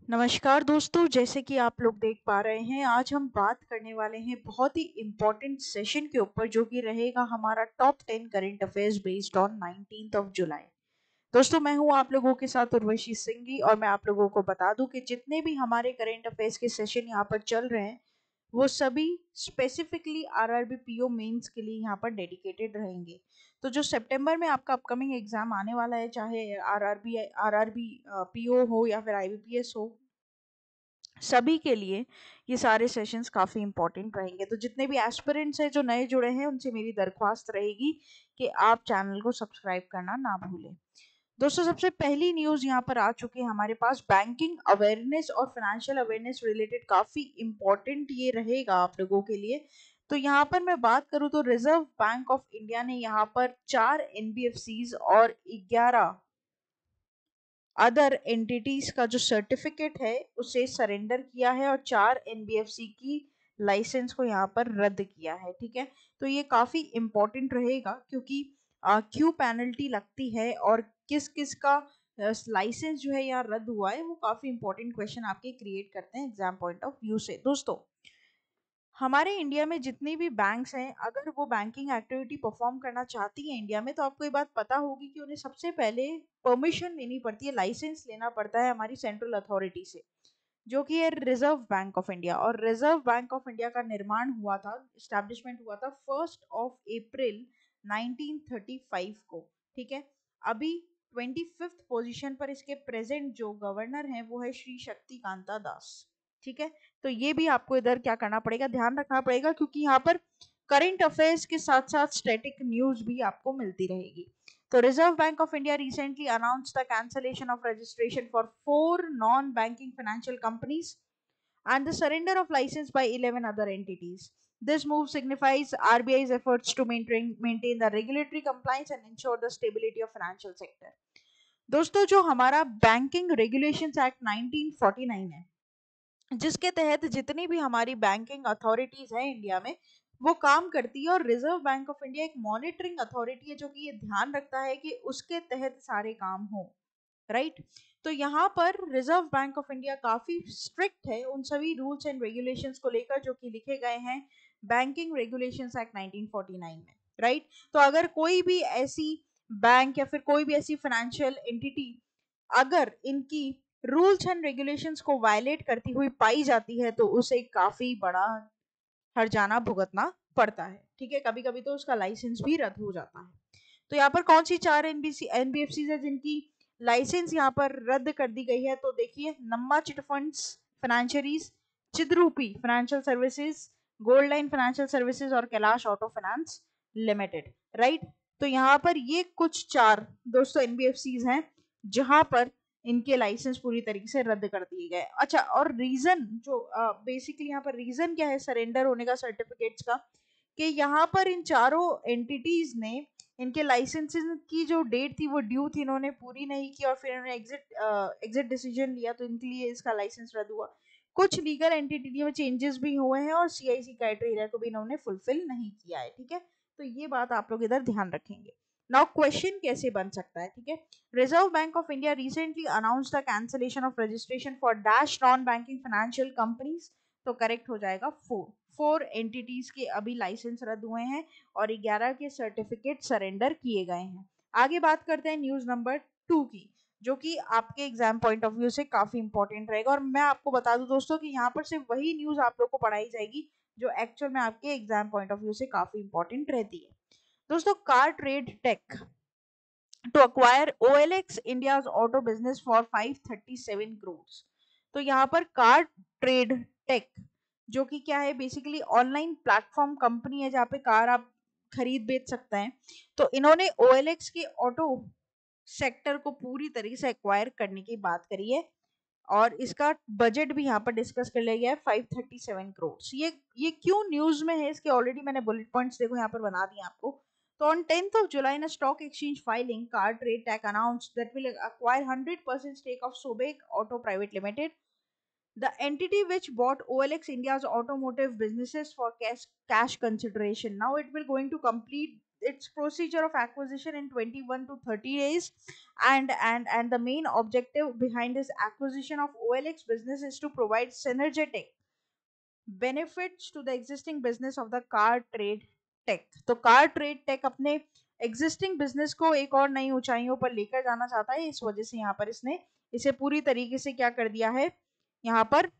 नमस्कार दोस्तों, जैसे कि आप लोग देख पा रहे हैं, आज हम बात करने वाले हैं बहुत ही इम्पोर्टेंट सेशन के ऊपर, जो कि रहेगा हमारा top 10 current affairs based on 19th of July. दोस्तों, मैं हूं आप लोगों के साथ उर्वशी सिंघी, और मैं आप लोगों को बता दूं कि जितने भी हमारे करंट अफेयर्स के सेशन यहाँ पर चल रहे हैं, वो सभी स्पेसिफिकली आरआरबी पीओ मेंस के लिए यहाँ पर डेडिकेटेड रहेंगे। तो जो सितंबर में आपका अपकमिंग एग्जाम आने वाला है, चाहे आरआरबी पीओ हो या फिर आईबीपीएस हो, सभी के लिए ये सारे सेशंस काफ़ी इंपॉर्टेंट रहेंगे। तो जितने भी एस्पिरेंट्स हैं जो नए जुड़े हैं, उनसे मेरी दरख्वास्त रहेगी कि आप चैनल को सब्सक्राइब करना ना भूलें। दोस्तों, सबसे पहली न्यूज़ यहाँ पर आ चुकी है हमारे पास। बैंकिंग अवेयरनेस और फाइनेंशियल अवेयरनेस रिलेटेड काफ़ी इंपॉर्टेंट ये रहेगा आप लोगों के लिए। तो यहाँ पर मैं बात करूँ तो रिजर्व बैंक ऑफ इंडिया ने यहाँ पर 4 एनबीएफसीज और 11 अदर एंटिटीज का जो सर्टिफिकेट है उसे सरेंडर किया है, और 4 एनबीएफसी की लाइसेंस को यहाँ पर रद्द किया है। ठीक है, तो ये काफ़ी इम्पोर्टेंट रहेगा, क्योंकि क्यों पेनल्टी लगती है और किस किस का लाइसेंस जो है यहाँ रद्द हुआ है, वो काफ़ी इंपॉर्टेंट क्वेश्चन आपके क्रिएट करते हैं एग्जाम पॉइंट ऑफ व्यू से। दोस्तों, हमारे इंडिया में जितनी भी बैंक्स हैं, अगर वो बैंकिंग एक्टिविटी परफॉर्म करना चाहती हैं इंडिया में, तो आपको ये बात पता होगी कि उन्हें सबसे पहले परमिशन लेनी पड़ती है, लाइसेंस लेना पड़ता है हमारी सेंट्रल अथॉरिटी से, जो कि है रिजर्व बैंक ऑफ इंडिया। और रिजर्व बैंक ऑफ इंडिया का निर्माण हुआ था, इस्टेब्लिशमेंट हुआ था 1 अप्रैल 1935 को। ठीक है, अभी 25th पोजीशन पर इसके प्रेजेंट जो गवर्नर हैं वो है श्री शक्तिकांता दास। ठीक है, तो ये भी आपको इधर क्या करना पड़ेगा, ध्यान रखना पड़ेगा, क्योंकि यहाँ पर करंट अफेयर्स के साथ साथ स्टैटिक न्यूज भी आपको मिलती रहेगी। तो reserve bank of India recently announced the cancellation of registration for 4 non-banking financial companies and the surrender of license by 11 other entities. This move signifies RBI's efforts to maintain the regulatory compliance and ensure the stability of financial sector. दोस्तों, जो हमारा banking regulations act 1949 है, जिसके तहत जितनी भी हमारी banking authorities हैं इंडिया में, वो काम करती है, और रिजर्व बैंक ऑफ इंडिया एक मॉनिटरिंग अथॉरिटी है जो कि ये ध्यान रखता है कि उसके तहत सारे काम हो। राइट, तो यहाँ पर रिजर्व बैंक ऑफ इंडिया काफी स्ट्रिक्ट है उन सभी रूल्स एंड रेगुलेशंस को लेकर जो कि लिखे गए हैं बैंकिंग रेगुलेशंस एक्ट 1949 में। राइट, तो अगर कोई भी ऐसी बैंक या फिर कोई भी ऐसी फाइनेंशियल एंटिटी अगर इनकी रूल्स एंड रेगुलेशंस को वायलेट करती हुई पाई जाती है, तो उसे काफी बड़ा हर्जाना भुगतना पड़ता है। ठीक है, कभी कभी तो उसका लाइसेंस भी रद्द हो जाता है। तो यहाँ पर कौन सी 4 एनबीएफसी है जिनकी लाइसेंस यहाँ पर रद्द कर दी गई है? तो देखिए, Namma chit funds financiers, Chidrupi financial services, gold line financial services और Kailash auto finance limited. Right, तो यहाँ पर ये कुछ 4 दोस्तों एनबीएफसीज हैं जहां पर इनके लाइसेंस पूरी तरीके से रद्द कर दिए गए। अच्छा, और रीजन जो बेसिकली यहाँ पर रीजन क्या है सरेंडर होने का सर्टिफिकेट्स का, कि यहाँ पर इन चारों एंटिटीज ने इनके लाइसेंसेस की जो डेट थी वो ड्यू थी, इन्होंने पूरी नहीं की, और फिर इन्होंने एग्जिट डिसीजन लिया, तो इनके लिए इसका लाइसेंस रद्द हुआ। कुछ लीगल एंटिटी में चेंजेस भी हुए हैं, और सीआईसी क्राइटेरिया को भी इन्होंने फुलफिल नहीं किया है। ठीक है, तो ये बात आप लोग इधर ध्यान रखेंगे। नाउ क्वेश्चन कैसे बन सकता है? ठीक है, reserve bank of India recently announced the cancellation of registration for dash non banking financial companies. तो करेक्ट हो जाएगा 4 एंटिटीज के अभी लाइसेंस रद्द हुए हैं, और 11 के सर्टिफिकेट सरेंडर किए गए हैं। आगे बात करते हैं न्यूज नंबर 2 की, जो कि आपके एग्जाम पॉइंट ऑफ व्यू से काफी इंपॉर्टेंट रहेगा। और मैं आपको बता दूं दोस्तों कि यहाँ पर सिर्फ वही न्यूज आप लोग को पढ़ाई जाएगी जो एक्चुअल में आपके एग्जाम पॉइंट ऑफ व्यू से काफी इंपॉर्टेंट रहती है। दोस्तों, car trade tech to acquire OLX India's auto business for 537 crores। तो यहाँ पर कार ट्रेड टेक, जो कि क्या है, बेसिकली ऑनलाइन प्लेटफॉर्म कंपनी है जहाँ पे कार आप खरीद बेच सकते हैं। तो इन्होंने OLX के ऑटो सेक्टर को पूरी तरीके से एक्वायर करने की बात करी है, और इसका बजट भी यहाँ पर डिस्कस कर लिया गया है 537 करोड़। ये क्यों न्यूज में है, इसके ऑलरेडी मैंने बुलेट पॉइंट्स देखो यहाँ पर बना दिए आपको। तो on 10th of July in a stock exchange filing, Car Trade Tech announced that will acquire 100% stake of Sobek Auto Private Limited, the entity which bought OLX India's automotive businesses for cash consideration. Now it will going to complete its procedure of acquisition in 21 to 30 days, and the main objective behind this acquisition of OLX business is to provide synergetic benefits to the existing business of the car trade tech. तो car trade tech अपने existing business को एक और नई ऊंचाइयों पर लेकर जाना चाहता है. इस वजह से यहाँ पर इसने इसे पूरी तरीके से क्या कर दिया है, यहाँ पर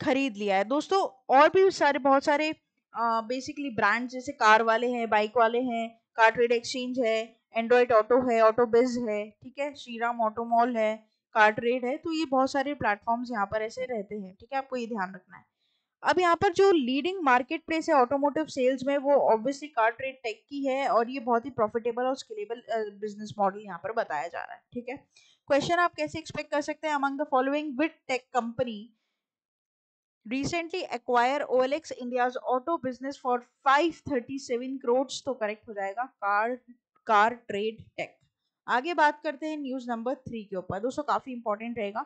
खरीद लिया है दोस्तों. और भी सारे बहुत सारे बेसिकली ब्रांड जैसे कार वाले हैं, बाइक वाले हैं, कार ट्रेड एक्सचेंज है, एंड्रॉइड ऑटो है, ऑटो बिज है, ठीक है, श्रीराम ऑटो मॉल है, कार ट्रेड है. तो ये बहुत सारे प्लेटफॉर्म्स यहाँ पर ऐसे रहते हैं, ठीक है, आपको ये ध्यान रखना है. अब यहाँ पर जो लीडिंग मार्केट प्लेस है ऑटोमोटिव सेल्स में, वो ऑब्वियसली कार ट्रेड टेक की है, और ये बहुत ही प्रॉफिटेबल और स्केलेबल बिजनेस मॉडल यहाँ पर बताया जा रहा है, ठीक है. क्वेश्चन आप कैसे एक्सपेक्ट कर सकते हैं, among the following which tech company recently acquire OLX India's auto business for 537 crores. तो करेक्ट हो जाएगा कार ट्रेड टेक. आगे बात करते हैं न्यूज नंबर 3 के ऊपर. दोस्तों काफी इंपॉर्टेंट रहेगा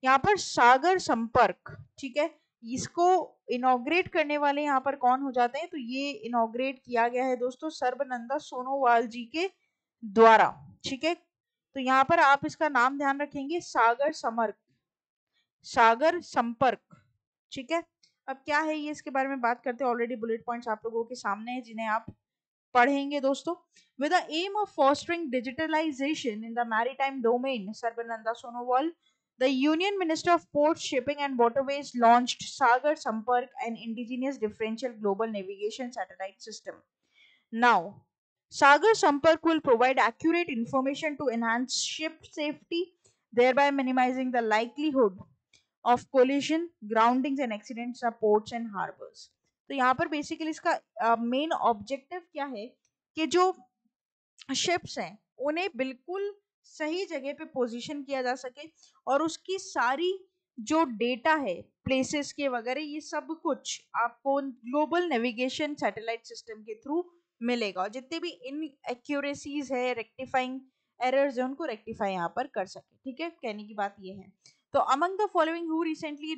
यहाँ पर सागर संपर्क, ठीक है. इसको इनॉग्रेट करने वाले यहाँ पर कौन हो जाते हैं, तो ये इनॉग्रेट किया गया है दोस्तों सर्बानंद सोनोवाल जी के द्वारा, ठीक है. तो यहाँ पर आप इसका नाम ध्यान रखेंगे, सागर संपर्क, ठीक है. अब क्या है ये, इसके बारे में बात करते हैं. ऑलरेडी बुलेट पॉइंट्स आप लोगों के सामने है जिन्हें आप पढ़ेंगे दोस्तों. With the aim of fostering digitalisation in the maritime domain, Sarbananda Sonowal, the Union Minister of Ports, Shipping and Waterways launched Sagar Sampark, an indigenous differential global navigation satellite system. Now, Sagar Sampark will provide accurate information to enhance ship safety, thereby minimizing the likelihood of collision, groundings and accidents at ports and harbors. तो यहाँ पर basically इसका main objective क्या है कि जो ships हैं उन्हें बिल्कुल सही जगह पे पोजीशन किया जा सके, और उसकी सारी जो डेटा है प्लेसेस के वगैरह, ये सब कुछ आपको ग्लोबल नेविगेशन सैटेलाइट सिस्टम के थ्रू मिलेगा, और जितने भी इन एक्यूरेसीज है, रेक्टिफाइंग एरर्स है, उनको रेक्टिफाई यहाँ पर कर सके, ठीक है. कहने की बात ये है. तो among the following who recently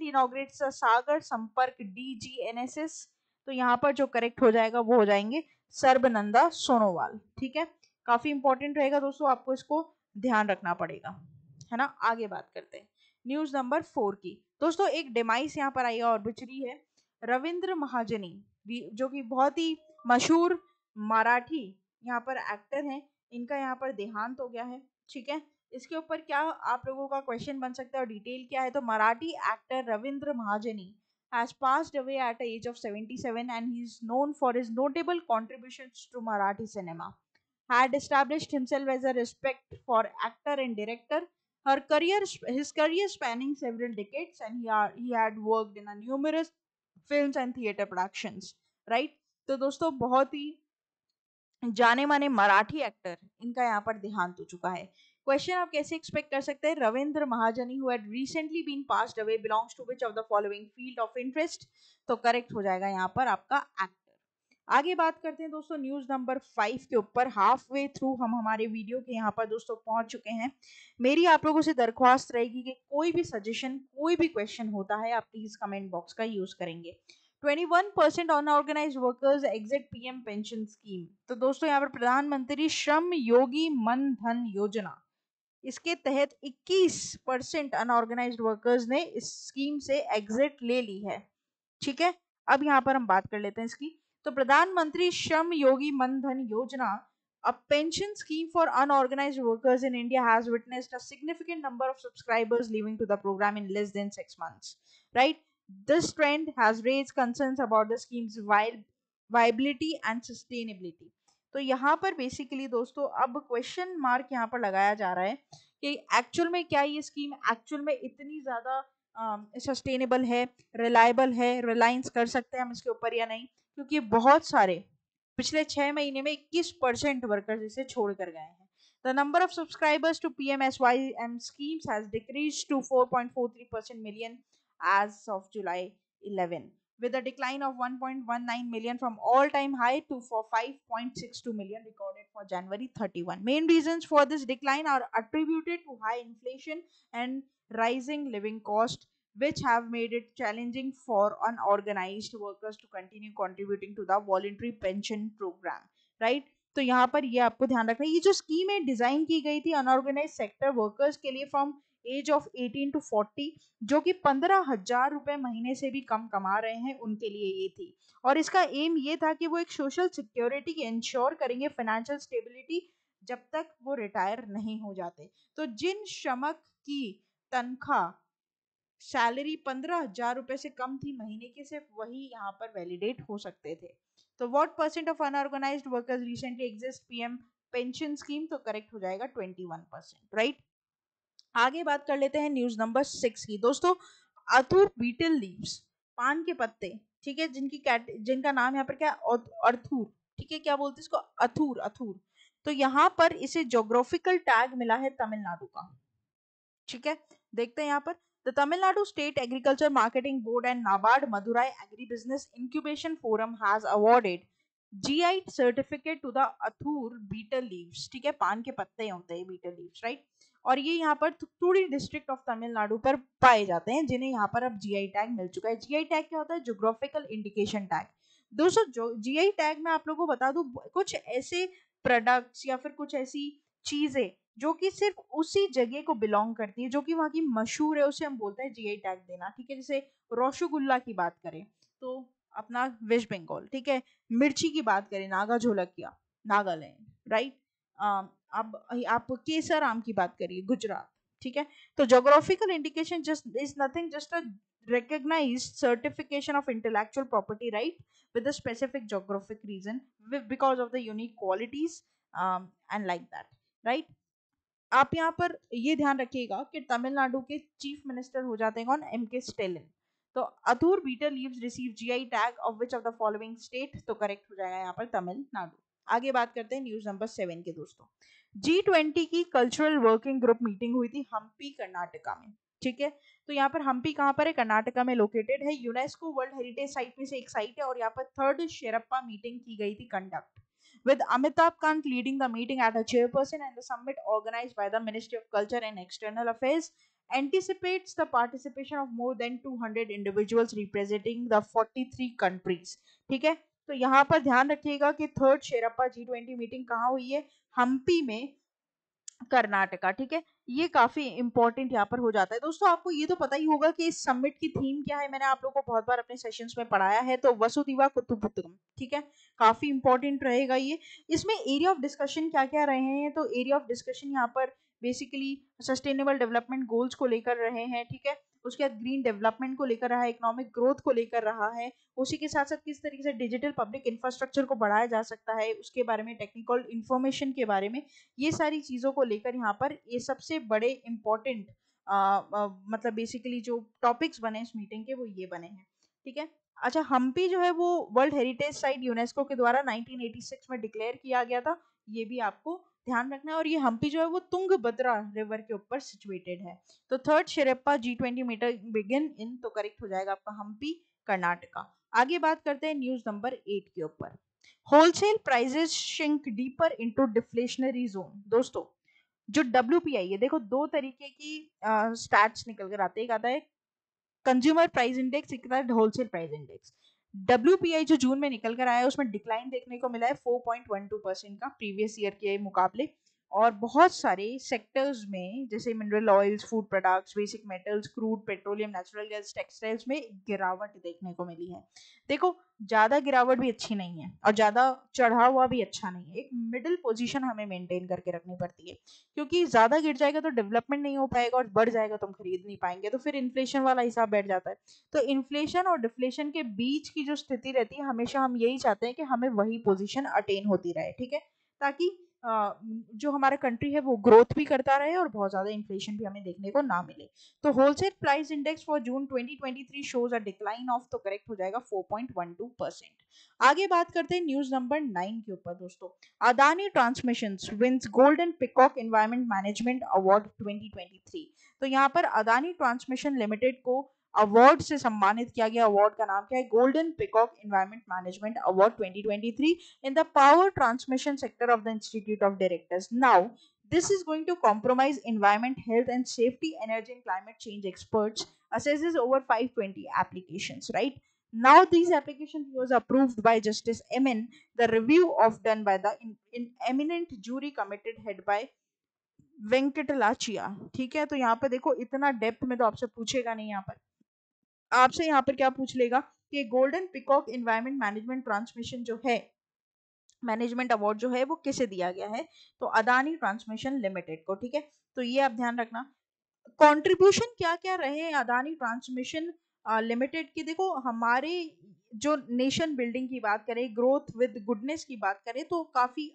inaugurates the सागर संपर्क DGNSS, तो यहाँ पर जो करेक्ट हो जाएगा वो हो जाएंगे सर्बानंद सोनोवाल, ठीक है. काफी इंपॉर्टेंट रहेगा दोस्तों, आपको इसको ध्यान रखना पड़ेगा, है ना. आगे बात करते हैं न्यूज नंबर 4 की. दोस्तों एक डिमाइस यहाँ पर आई है, ऑर्बिचरी है. रविंद्र महाजनी, जो कि बहुत ही मशहूर मराठी यहाँ पर एक्टर हैं, इनका यहाँ पर देहांत हो गया है, ठीक है. इसके ऊपर क्या आप लोगों का क्वेश्चन बन सकता है और डिटेल क्या है, तो मराठी एक्टर रविंद्र महाजनी has passed away at the age of 77, and he is known for his notable contributions to Marathi cinema. Had established himself as a respect for actor and director. His career spanning several decades, and he had worked in a numerous films and theater productions. Right? तो दोस्तों बहुत ही जाने माने Marathi actor, इनका यहाँ पर देहांत हो चुका है. क्वेश्चन आप कैसे एक्सपेक्ट कर सकते हैं, Ravindra Mahajani who had recently been passed away belongs to which of the following field of interest, तो करेक्ट हो जाएगा यहाँ पर आपका एक्टर. आगे बात करते हैं दोस्तों न्यूज नंबर 5 के ऊपर. हाफ वे थ्रू हम हमारे वीडियो के यहाँ पर दोस्तों पहुंच चुके हैं. मेरी आप लोगों से दरख्वास्त रहेगी कि कोई भी सजेशन, कोई भी क्वेश्चन होता है, आप प्लीज कमेंट बॉक्स का यूज करेंगे. 21% unorganised workers exit PM pension scheme. तो दोस्तों यहाँ पर प्रधानमंत्री श्रम योगी मन धन योजना, इसके तहत 21% अनऑर्गेनाइज्ड वर्कर्स ने इस स्कीम से एग्जिट ले ली है, ठीक है. अब यहाँ पर हम बात कर लेते हैं इसकी. तो प्रधानमंत्री श्रम योगी मन धन योजना, a pension scheme for unorganized workers in India, has witnessed a significant number of subscribers leaving to the program in less than 6 months. Right? This trend has raised concerns about the scheme's viability and sustainability. तो यहाँ पर basically दोस्तों अब question mark यहाँ पर लगाया जा रहा है कि एक्चुअल में क्या ये स्कीम एक्चुअल में इतनी ज़्यादा सस्टेनेबल है, रिलायबल है, रिलायंस कर सकते हैं हम इसके ऊपर या नहीं, क्योंकि बहुत सारे पिछले 6 महीने में 21% वर्कर्स इसे छोड़ कर गए हैं. The number of subscribers to PMSYM schemes has decreased to 4.43% million as of July 11, with a decline of 1.19 million from all-time high to 5.62 million recorded for January 31. Main reasons for this decline are attributed to high inflation and rising living cost, which have made it challenging for unorganized workers to continue contributing to the voluntary pension program, right? तो यहाँ पर ये आपको ध्यान रखना है, ये जो स्कीम है डिजाइन की गई थी अनऑर्गेनाइज सेक्टर वर्कर्स के लिए फ्रॉम एज ऑफ 18 to 40, जो कि 15,000 रुपए महीने से भी कम कमा रहे हैं उनके लिए ये थी। और इसका एम ये था कि वो एक सोशल सिक्योरिटी इंश्योर करेंगे, फाइनेंशियल स्टेबिलिटी, जब तक वो रिटायर नहीं हो जाते। तो जिन श्रमिक की तनख्वाह सैलरी 15,000 रुपए से कम थी महीने की, सिर्फ वही यहाँ पर वैलिडेट हो सकते थे। तो what percent of unorganised workers recently exist PM pension scheme, तो करेक्ट हो जाएगा 21%, राइट। आगे बात कर लेते हैं न्यूज नंबर 6 की दोस्तों। अथूर बीटल लीव्स, पान के पत्ते, ठीक है, जिनका नाम यहाँ पर क्या है, अर्थूर, ठीक है, क्या बोलते हैं इसको, अथूर, अथूर। तो यहाँ पर इसे ज्योग्राफिकल टैग मिला है तमिलनाडु का, ठीक है। देखते हैं यहाँ पर, the Tamil Nadu state agriculture marketing board and NABARD Madurai agri business incubation forum has awarded GI certificate to the Athoor betel leaves, ठीक है, पान के पत्ते होते हैं बीटल लीव्स, राइट। और ये यहाँ पर थुथुडी डिस्ट्रिक्ट ऑफ तमिलनाडु पर पाए जाते हैं, जिन्हें यहाँ पर अब जीआई टैग मिल चुका है। जीआई टैग क्या होता है, ज्योग्राफिकल इंडिकेशन टैग। दोस्तों जो जीआई टैग में आप लोगों को बता दूं, कुछ ऐसे प्रोडक्ट्स या फिर कुछ ऐसी चीजें जो कि सिर्फ उसी जगह को बिलोंग करती है, जो कि वहाँ की मशहूर है, उसे हम बोलते हैं जीआई टैग देना, ठीक है। जैसे रसगुल्ला की बात करें तो अपना वेस्ट बंगाल, ठीक है। मिर्ची की बात करें, नागा झोलकिया, नागालैंड, राइट। अब आप केसर आम की बात करिए, गुजरात, ठीक है। तो geographical indication just is nothing just a recognized certification of intellectual property right with a specific geographic region because of the unique qualities and like that, right। आप यहाँ पर ये ध्यान रखिएगा कि तमिलनाडु के चीफ मिनिस्टर हो जाते हैं कौन, एम के स्टेलिन। तो Athoor betel leaves receive GI tag of which of the following state, तो करेक्ट हो जाएगा यहाँ पर तमिलनाडु। आगे बात करते हैं न्यूज नंबर 7 के दोस्तों। G20 की कल्चरल वर्किंग ग्रुप मीटिंग हुई थी हम्पी कर्नाटका में, ठीक है। तो यहाँ पर हम्पी कहाँ पर है, कर्नाटका में लोकेटेड है, यूनेस्को वर्ल्ड हेरिटेज साइट में से एक साइट है। और यहाँ पर थर्ड शेरप्पा मीटिंग की गई थी conduct, with Amitabh Kant leading the meeting at a chairperson, and the summit organized by the Ministry of Culture and External Affairs anticipates the participation of more than 200 individuals representing the 43 countries, ठीक है। तो यहाँ पर ध्यान रखिएगा कि third sherpa G20 meeting कहाँ हुई है, हम्पी में, कर्नाटका, ठीक है। ये काफी इंपॉर्टेंट यहाँ पर हो जाता है। दोस्तों आपको ये तो पता ही होगा कि इस समिट की थीम क्या है, मैंने आप लोगों को बहुत बार अपने सेशंस में पढ़ाया है, तो वसुधैव कुटुंबकम, ठीक है, काफी इंपॉर्टेंट रहेगा ये। इसमें एरिया ऑफ डिस्कशन क्या क्या रहे हैं, तो एरिया ऑफ डिस्कशन यहाँ पर बेसिकली सस्टेनेबल डेवलपमेंट गोल्स को लेकर रहे हैं, ठीक है। उसके बाद ग्रीन डेवलपमेंट को लेकर रहा है, इकोनॉमिक ग्रोथ को लेकर रहा है, उसी के साथ साथ किस तरीके से डिजिटल पब्लिक इंफ्रास्ट्रक्चर को बढ़ाया जा सकता है उसके बारे में, टेक्निकल इंफॉर्मेशन के बारे में, ये सारी चीज़ों को लेकर यहाँ पर ये सबसे बड़े इम्पोर्टेंट मतलब बेसिकली जो टॉपिक्स बने इस मीटिंग के वो ये बने हैं, ठीक है। अच्छा, हम्पी जो है वो वर्ल्ड हेरिटेज साइट यूनेस्को के द्वारा 1986 में डिक्लेयर किया गया था, ये भी आपको ध्यान रखना है। और ये हम्पी जो है वो तुंगभद्रा रिवर के ऊपर सिचुएटेड है। तो third sherpa G20 meeting begin in, तो करेक्ट हो जाएगा आपका हम्पी कर्नाटका। आगे बात करते हैं न्यूज नंबर 8 के ऊपर। Wholesale prices shrink deeper into deflationary zone. दोस्तों जो WPI है, देखो दो तरीके की स्टैट्स निकल कर आते हैं, एक आता है कंज्यूमर प्राइस इंडेक्स, एक आता है होलसेल प्राइस इंडेक्स। WPI जो जून में निकल कर आया है उसमें डिक्लाइन देखने को मिला है 4.12% का प्रीवियस ईयर के मुकाबले। और बहुत सारे सेक्टर्स में जैसे mineral oils, food products, basic metals, crude, petroleum, natural gas, textiles में गिरावट देखने को मिली है। देखो ज्यादा गिरावट भी अच्छी नहीं है और ज्यादा चढ़ा हुआ भी अच्छा नहीं है, एक मिडिल पोजीशन हमें मेंटेन करके रखनी पड़ती है, क्योंकि ज्यादा गिर जाएगा तो डेवलपमेंट नहीं हो पाएगा और बढ़ जाएगा तो हम खरीद नहीं पाएंगे, तो फिर इन्फ्लेशन वाला हिसाब बैठ जाता है। तो इन्फ्लेशन और डिफ्लेशन के बीच की जो स्थिति रहती है, हमेशा हम यही चाहते हैं कि हमें वही पोजीशन अटेन होती रहे, ठीक है, ताकि जो हमारा कंट्री है वो ग्रोथ भी करता रहे और बहुत ज्यादा इन्फ्लेशन भी हमें देखने को ना मिले। तो wholesale price index for June 2023 shows a decline of, तो करेक्ट हो जाएगा 4.12%। आगे बात करते हैं न्यूज नंबर 9 के ऊपर दोस्तों। Adani transmissions wins golden peacock environment management award 2023। तो यहाँ पर अदानी ट्रांसमिशन लिमिटेड को अवार्ड से सम्मानित किया गया। अवार्ड का नाम क्या है, golden peacock environment management award 2023 in the power transmission sector of the Institute of Directors. Now, this is going to compromise environment, health and safety, energy and climate change experts assesses over 520 applications, right? Now these applications was approved by Justice MN. The review of done by the in eminent jury committed head by वेंकटलाचिया, ठीक है। तो यहाँ पर देखो इतना depth में तो आपसे पूछेगा नहीं, यहाँ पर आपसे यहाँ पर क्या पूछ लेगा कि golden peacock environment management transmission जो है, मैनेजमेंट अवार्ड जो है वो किसे दिया गया है, तो अदानी ट्रांसमिशन लिमिटेड को, ठीक है। तो ये आप ध्यान रखना। कंट्रीब्यूशन क्या क्या रहे अदानी ट्रांसमिशन लिमिटेड की, देखो हमारे जो नेशन बिल्डिंग की बात करें, ग्रोथ विद गुडनेस की बात करें, तो काफी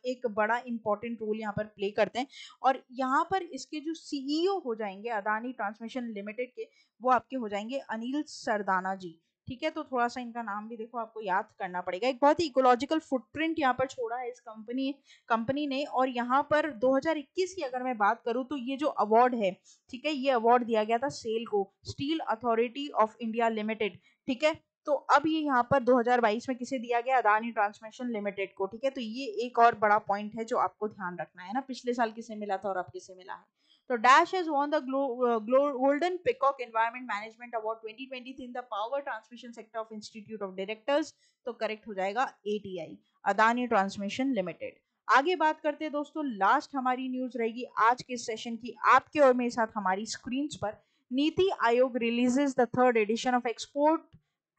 एक बड़ा इंपॉर्टेंट रोल यहाँ पर प्ले करते हैं। और यहाँ पर इसके जो सीईओ हो जाएंगे अदानी ट्रांसमिशन लिमिटेड के, वो आपके हो जाएंगे अनिल सरदाना जी, ठीक है। तो थोड़ा सा इनका नाम भी देखो आपको याद करना पड़ेगा। एक बहुत ही इकोलॉजिकल फुटप्रिंट यहाँ पर छोड़ा है इस कंपनी ने। और यहाँ पर 2021 की अगर मैं बात करूँ तो ये जो अवार्ड है, ठीक है, ये अवार्ड दिया गया था सेल को, steel authority of India limited, ठीक है। तो अब ये यहाँ पर 2022 में किसे दिया गया, अदानी ट्रांसमिशन लिमिटेड को, ठीक है। तो ये एक और बड़ा पॉइंट है जो आपको ध्यान रखना है ना, पिछले साल किसे मिला था और अब किसे मिला है। तो dash has won the Golden Peacock Environment Management Award 2023 in the Power Transmission Sector of Institute of Directors। तो करेक्ट हो जाएगा ATI, अदानी ट्रांसमिशन लिमिटेड। आगे बात करते हैं दोस्तों, लास्ट हमारी न्यूज रहेगी आज के सेशन की, आपके और मेरे साथ हमारी स्क्रीन पर। Niti Aayog releases the 3rd edition of export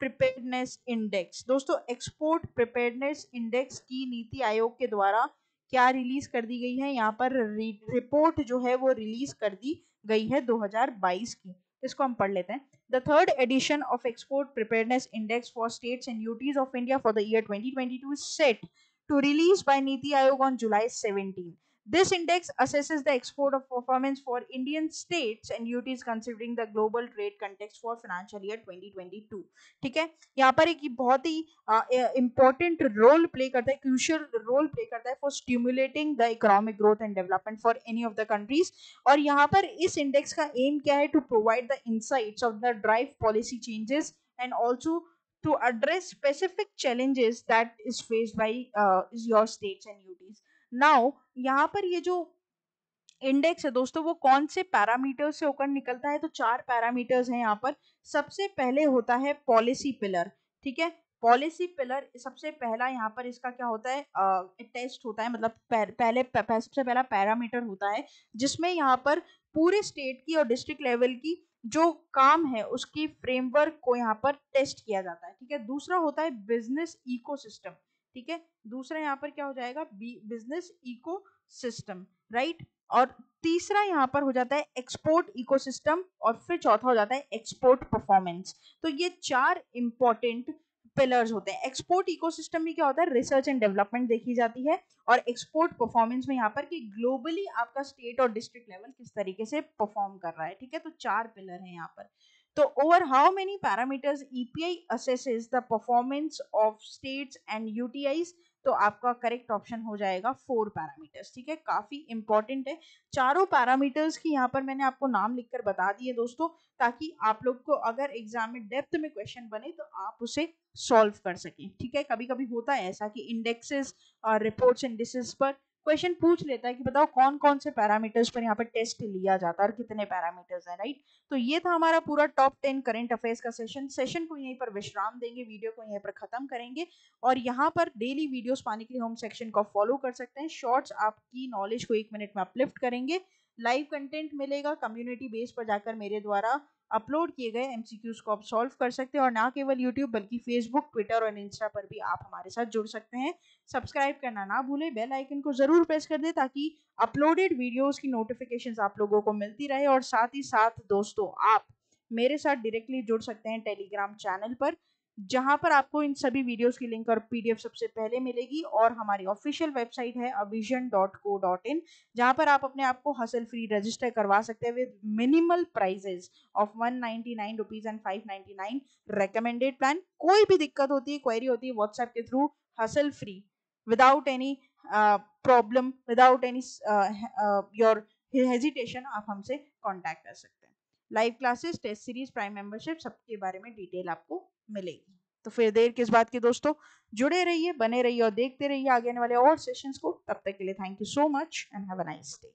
preparedness index. दोस्तों एक्सपोर्ट प्रिपेयर्डनेस इंडेक्स की नीति आयोग के द्वारा क्या रिलीज कर दी गई है, यहाँ पर रिपोर्ट जो है वो रिलीज कर दी गई है 2022 की। इसको हम पढ़ लेते हैं। The 3rd edition of Export Preparedness Index for States and UTs of India for the year 2022 is set to release by Niti Aayog on July 17. This index assesses the export of performance for Indian states and UTs considering the global trade context for financial year 2022, ठीक है। यहाँ पर एक बहुत ही important role play करता है, crucial role play करता है for stimulating the economic growth and development for any of the countries. और यहाँ पर इस इंडेक्स का एम क्या है, to provide the insights of the drive policy changes and also to address specific challenges that is faced by your states and UTs. Now यहाँ पर ये जो इंडेक्स है दोस्तों, वो कौन से पैरामीटर्स से होकर निकलता है, तो 4 पैरामीटर्स हैं यहाँ पर। सबसे पहले होता है पॉलिसी पिलर, ठीक है। पॉलिसी पिलर सबसे पहला यहाँ पर इसका क्या होता है, टेस्ट होता है, मतलब सबसे पहला पैरामीटर होता है जिसमें यहाँ पर पूरे स्टेट की और डिस्ट्रिक्ट लेवल की जो काम है उसकी फ्रेमवर्क को यहाँ पर टेस्ट किया जाता है, ठीक है। दूसरा होता है बिजनेस इकोसिस्टम, ठीक है। दूसरा यहाँ पर क्या हो जाएगा, बिजनेस इकोसिस्टम, राइट। और तीसरा यहाँ पर हो जाता है एक्सपोर्ट इकोसिस्टम, और फिर चौथा हो जाता है एक्सपोर्ट परफॉर्मेंस। तो ये 4 इंपॉर्टेंट पिलर्स होते हैं। एक्सपोर्ट इकोसिस्टम में क्या होता है, रिसर्च एंड डेवलपमेंट देखी जाती है, और एक्सपोर्ट परफॉर्मेंस में यहाँ पर कि ग्लोबली आपका स्टेट और डिस्ट्रिक्ट लेवल किस तरीके से परफॉर्म कर रहा है, ठीक है। तो 4 पिलर हैं यहाँ पर। तो over how many parameters EPI assesses the performance of states and UTIs, तो आपका करेक्ट ऑप्शन हो जाएगा 4 पैरामीटर्स, ठीक है। काफी इंपॉर्टेंट है। चारों पैरामीटर्स की यहाँ पर मैंने आपको नाम लिखकर बता दिए दोस्तों, ताकि आप लोग को अगर एग्जाम में डेप्थ में क्वेश्चन बने तो आप उसे सॉल्व कर सकें, ठीक है। कभी कभी होता है ऐसा कि इंडेक्सेस और रिपोर्ट्स इंडिसेस पर क्वेश्चन पूछ लेता है कि बताओ कौन कौन से पैरामीटर्स पर यहाँ पर टेस्ट लिया जाता है और कितने पैरामीटर्स हैं, राइट। तो ये था हमारा पूरा टॉप 10 करंट अफेयर्स का सेशन को यहीं पर विश्राम देंगे, वीडियो को यहीं पर खत्म करेंगे। और यहाँ पर डेली वीडियोस पाने के लिए होम सेक्शन को फॉलो कर सकते हैं। शॉर्ट्स आपकी नॉलेज को 1 मिनट में अपलिफ्ट करेंगे। लाइव कंटेंट मिलेगा कम्युनिटी बेस पर जाकर, मेरे द्वारा अपलोड किए गए MCQs को आप सॉल्व कर सकते हैं। और ना केवल यूट्यूब बल्कि फेसबुक, ट्विटर और इंस्टा पर भी आप हमारे साथ जुड़ सकते हैं। सब्सक्राइब करना ना भूलें, बेल आइकन को जरूर प्रेस कर दें ताकि अपलोडेड वीडियोस की नोटिफिकेशंस आप लोगों को मिलती रहे। और साथ ही साथ दोस्तों आप मेरे साथ डायरेक्टली जुड़ सकते हैं टेलीग्राम चैनल पर, जहां पर आपको इन सभी वीडियोस की लिंक और PDF सबसे पहले मिलेगी। और हमारी ऑफिशियल वेबसाइट है avision.co.in, जहां पर आप अपने आप को हसल फ्री रजिस्टर करवा सकते हैं with minimal prices of 199 rupees and 599 recommended plan. कोई भी दिक्कत होती है, क्वेरी होती है, व्हाट्सएप के through hassle free, without any problem, without any your hesitation, आप हमसे कॉन्टैक्ट कर सकते हैं। Live classes, test series, prime membership, सबके बारे में डिटेल आपको मिलेगी। तो फिर देर किस बात की दोस्तों, जुड़े रहिए, बने रहिए और देखते रहिए आगे आने वाले और सेशंस को। तब तक के लिए thank you so much and have a nice day.